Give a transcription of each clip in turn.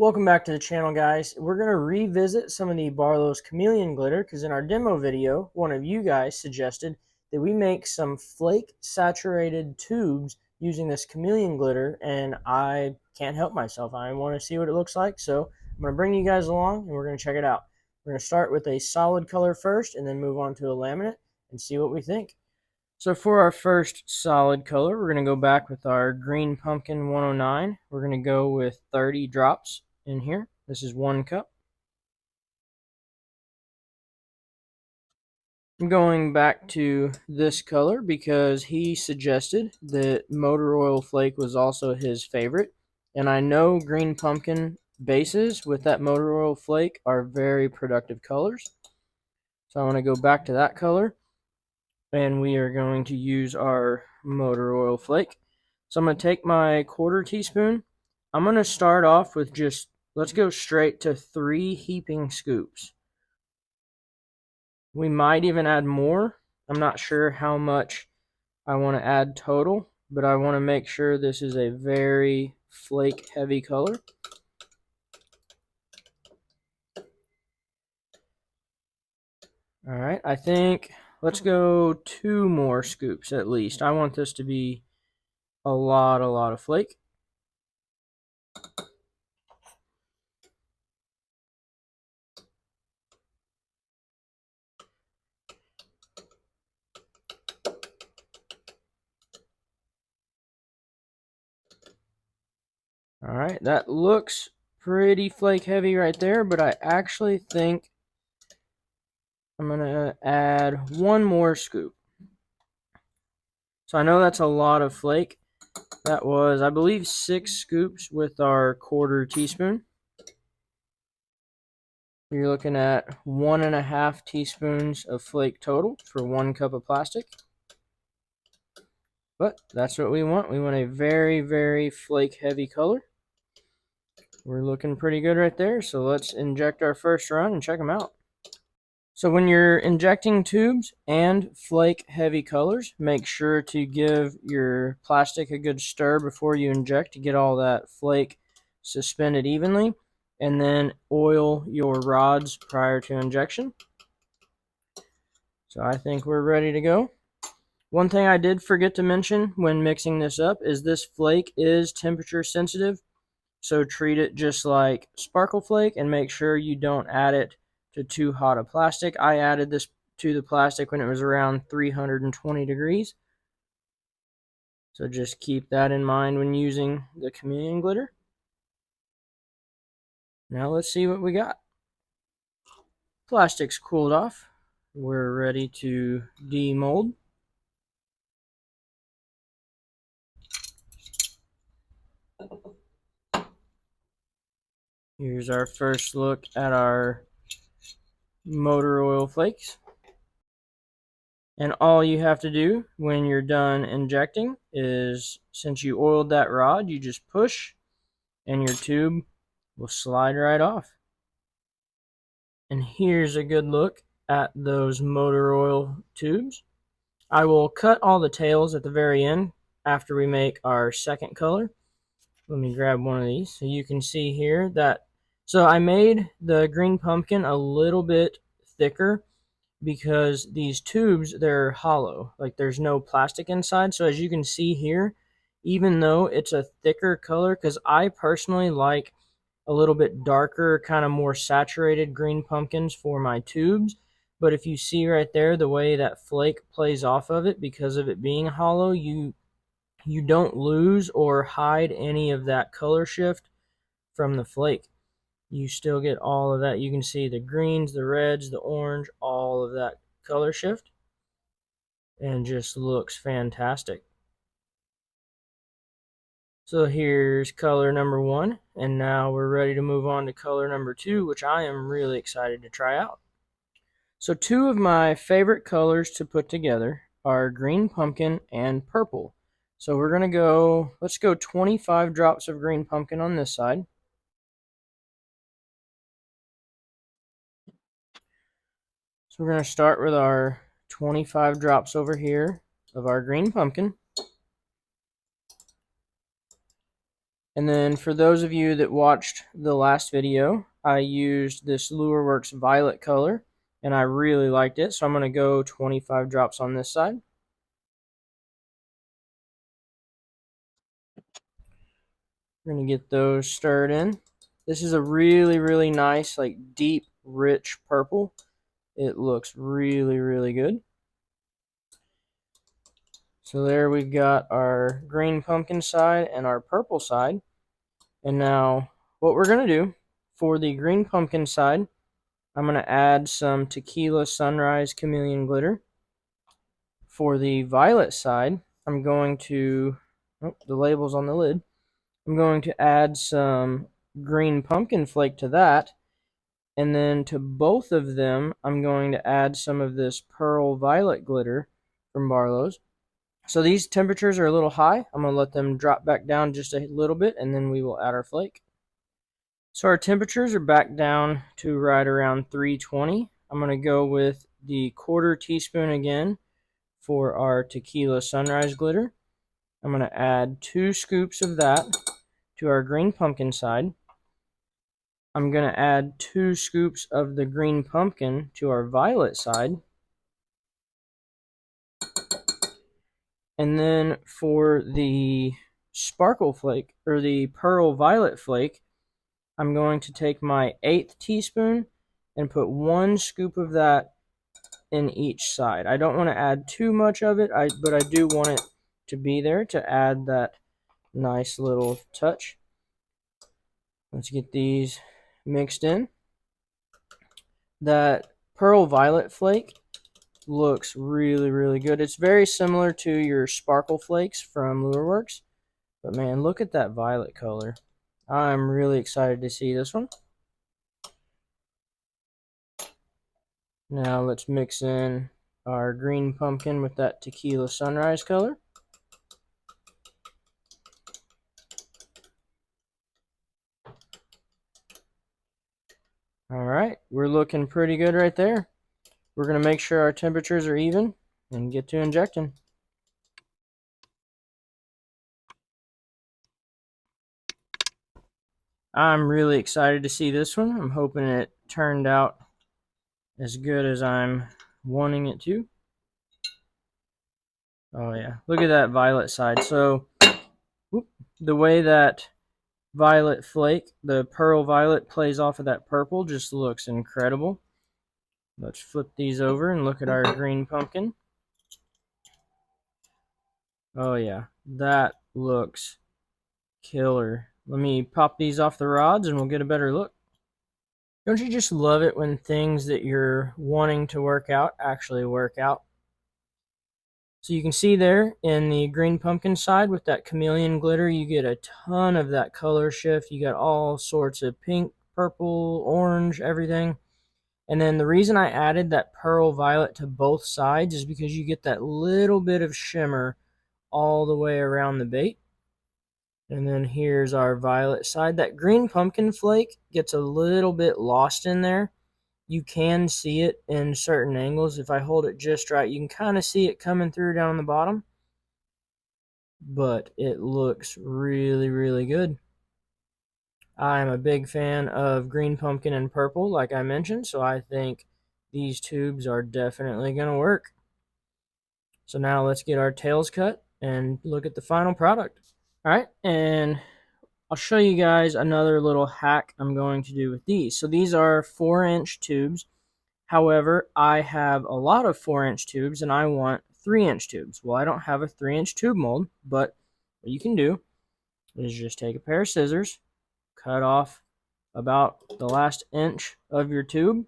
Welcome back to the channel, guys. We're going to revisit some of the Barlows Chameleon Glitter because in our demo video, one of you guys suggested that we make some flake saturated tubes using this Chameleon Glitter, and I can't help myself. I want to see what it looks like, so I'm going to bring you guys along and we're going to check it out. We're going to start with a solid color first and then move on to a laminate and see what we think. So for our first solid color, we're going to go back with our Green Pumpkin 109. We're going to go with 30 drops in here. This is 1 cup. I'm going back to this color because he suggested that motor oil flake was also his favorite. And I know Green Pumpkin bases with that motor oil flake are very productive colors. So I want to go back to that color. And we are going to use our motor oil flake. So I'm going to take my 1/4 teaspoon. I'm going to start off with just, let's go straight to 3 heaping scoops. We might even add more. I'm not sure how much I want to add total, but I want to make sure this is a very flake heavy color. All right, I think let's go 2 more scoops at least. I want this to be a lot of flake. All right, that looks pretty flake heavy right there, but I actually think I'm gonna add 1 more scoop. So I know that's a lot of flake. That was, I believe, 6 scoops with our 1/4 teaspoon. You're looking at 1.5 teaspoons of flake total for 1 cup of plastic. But that's what we want. We want a very flake heavy color. We're looking pretty good right there. So let's inject our first run and check them out. So when you're injecting tubes and flake heavy colors, make sure to give your plastic a good stir before you inject to get all that flake suspended evenly, and then oil your rods prior to injection. So I think we're ready to go. One thing I did forget to mention when mixing this up is this flake is temperature sensitive, so treat it just like sparkle flake and make sure you don't add it to too hot a plastic. I added this to the plastic when it was around 320 degrees. So just keep that in mind when using the Chameleon Glitter. Now let's see what we got. Plastic's cooled off. We're ready to demold. Here's our first look at our motor oil flakes. And all you have to do when you're done injecting is, since you oiled that rod, you just push and your tube will slide right off. And here's a good look at those motor oil tubes. I will cut all the tails at the very end after we make our second color. Let me grab one of these so you can see here that, so I made the green pumpkin a little bit thicker because these tubes, they're hollow, like there's no plastic inside. So as you can see here, even though it's a thicker color, because I personally like a little bit darker, kind of more saturated green pumpkins for my tubes, but if you see right there the way that flake plays off of it because of it being hollow, you don't lose or hide any of that color shift from the flake. You still get all of that. You can see the greens, the reds, the orange, all of that color shift, and just looks fantastic. So here's color number 1, and now we're ready to move on to color number 2, which I am really excited to try out. So 2 of my favorite colors to put together are green pumpkin and purple. So we're going to go, let's go 25 drops of green pumpkin on this side. So we're going to start with our 25 drops over here of our green pumpkin. And then for those of you that watched the last video, I used this LureWorks violet color, and I really liked it, so I'm going to go 25 drops on this side. We're going to get those stirred in. This is a really, really nice, like deep, rich purple. It looks really, really good. So there we've got our green pumpkin side and our purple side. And now what we're going to do for the green pumpkin side, I'm going to add some Tequila Sunrise Chameleon Glitter. For the violet side, I'm going to, oh, the label's on the lid. I'm going to add some green pumpkin flake to that. And then to both of them, I'm going to add some of this pearl violet glitter from Barlows. So these temperatures are a little high. I'm going to let them drop back down just a little bit, and then we will add our flake. So our temperatures are back down to right around 320. I'm going to go with the 1/4 teaspoon again for our Tequila Sunrise Glitter. I'm going to add 2 scoops of that to our green pumpkin side. I'm going to add 2 scoops of the green pumpkin to our violet side. And then for the sparkle flake, or the pearl violet flake, I'm going to take my 1/8 teaspoon and put 1 scoop of that in each side. I don't want to add too much of it, but I do want it to be there to add that nice little touch. Let's get these mixed in. That pearl violet flake looks really, really good. It's very similar to your sparkle flakes from LureWorks, but man, look at that violet color. I'm really excited to see this one. Now let's mix in our green pumpkin with that Tequila Sunrise color. All right, we're looking pretty good right there. We're going to make sure our temperatures are even and get to injecting. I'm really excited to see this one. I'm hoping it turned out as good as I'm wanting it to. Oh yeah, look at that violet side. So the way that violet flake, the pearl violet, plays off of that purple just looks incredible. Let's flip these over and look at our green pumpkin. Oh yeah, that looks killer. Let me pop these off the rods and we'll get a better look. Don't you just love it when things that you're wanting to work out actually work out? So you can see there in the green pumpkin side with that chameleon glitter, you get a ton of that color shift. You got all sorts of pink, purple, orange, everything. And then the reason I added that pearl violet to both sides is because you get that little bit of shimmer all the way around the bait. And then here's our violet side. That green pumpkin flake gets a little bit lost in there. You can see it in certain angles. If I hold it just right, you can kind of see it coming through down the bottom. But it looks really, really good. I'm a big fan of green pumpkin and purple, like I mentioned, so I think these tubes are definitely going to work. So now let's get our tails cut and look at the final product. All right, and I'll show you guys another little hack I'm going to do with these. So these are 4-inch tubes. However, I have a lot of 4-inch tubes and I want 3-inch tubes. Well, I don't have a 3-inch tube mold, but what you can do is just take a pair of scissors, cut off about the last inch of your tube,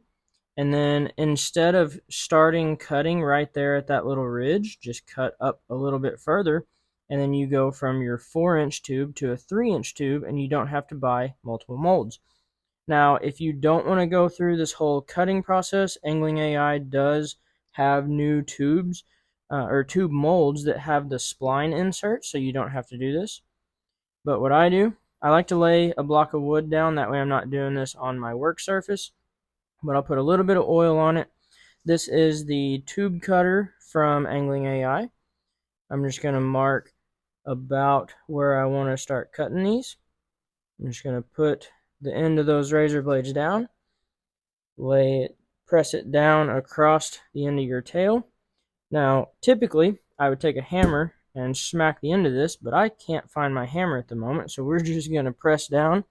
and then instead of starting cutting right there at that little ridge, just cut up a little bit further, and then you go from your 4-inch tube to a 3-inch tube, and you don't have to buy multiple molds. Now, if you don't want to go through this whole cutting process, Angling AI does have new tubes or tube molds that have the spline insert, so you don't have to do this. But what I do, I like to lay a block of wood down. That way I'm not doing this on my work surface. But I'll put a little bit of oil on it. This is the tube cutter from Angling AI. I'm just going to mark about where I want to start cutting these. I'm just going to put the end of those razor blades down, press it down across the end of your tail. Now, typically, I would take a hammer and smack the end of this, but I can't find my hammer at the moment, so we're just going to press down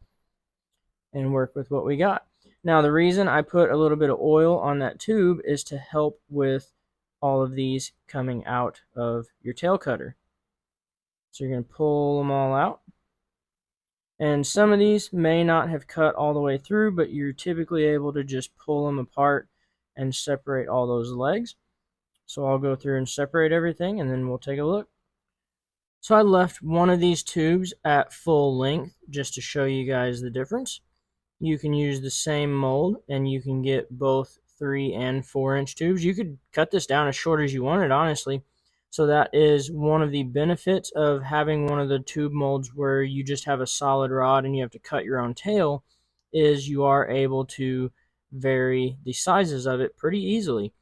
and work with what we got. Now, the reason I put a little bit of oil on that tube is to help with all of these coming out of your tail cutter. So you're going to pull them all out. And some of these may not have cut all the way through, but you're typically able to just pull them apart and separate all those legs. So I'll go through and separate everything, and then we'll take a look. So I left one of these tubes at full length just to show you guys the difference. You can use the same mold, and you can get both 3 and 4 inch tubes. You could cut this down as short as you wanted, honestly. So that is one of the benefits of having one of the tube molds where you just have a solid rod and you have to cut your own tail, is you are able to vary the sizes of it pretty easily.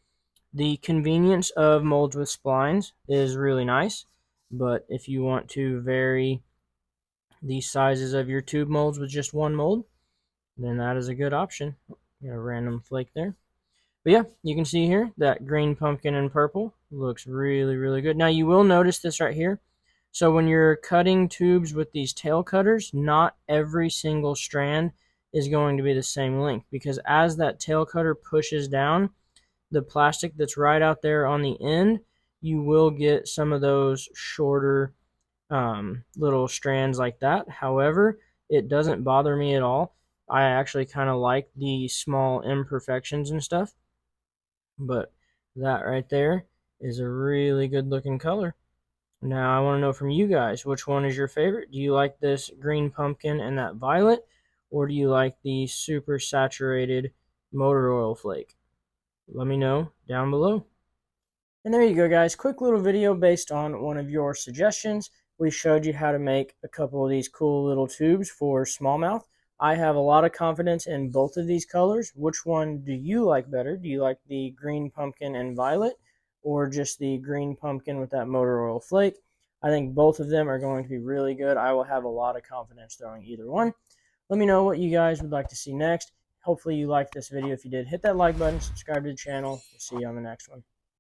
The convenience of molds with splines is really nice, but if you want to vary the sizes of your tube molds with just one mold, then that is a good option. Got a random flake there. But yeah, you can see here that green pumpkin and purple looks really, really good. Now you will notice this right here. So when you're cutting tubes with these tail cutters, not every single strand is going to be the same length, because as that tail cutter pushes down, the plastic that's right out there on the end, you will get some of those shorter little strands like that. However, it doesn't bother me at all. I actually kind of like the small imperfections and stuff. But that right there is a really good looking color. Now I want to know from you guys, which one is your favorite? Do you like this green pumpkin and that violet, or do you like the super saturated motor oil flake? Let me know down below. And there you go, guys. Quick little video based on one of your suggestions. We showed you how to make a couple of these cool little tubes for smallmouth. I have a lot of confidence in both of these colors. Which one do you like better? Do you like the green pumpkin and violet, or just the green pumpkin with that motor oil flake? I think both of them are going to be really good. I will have a lot of confidence throwing either one. Let me know what you guys would like to see next. Hopefully you liked this video. If you did, hit that like button, subscribe to the channel. We'll see you on the next one.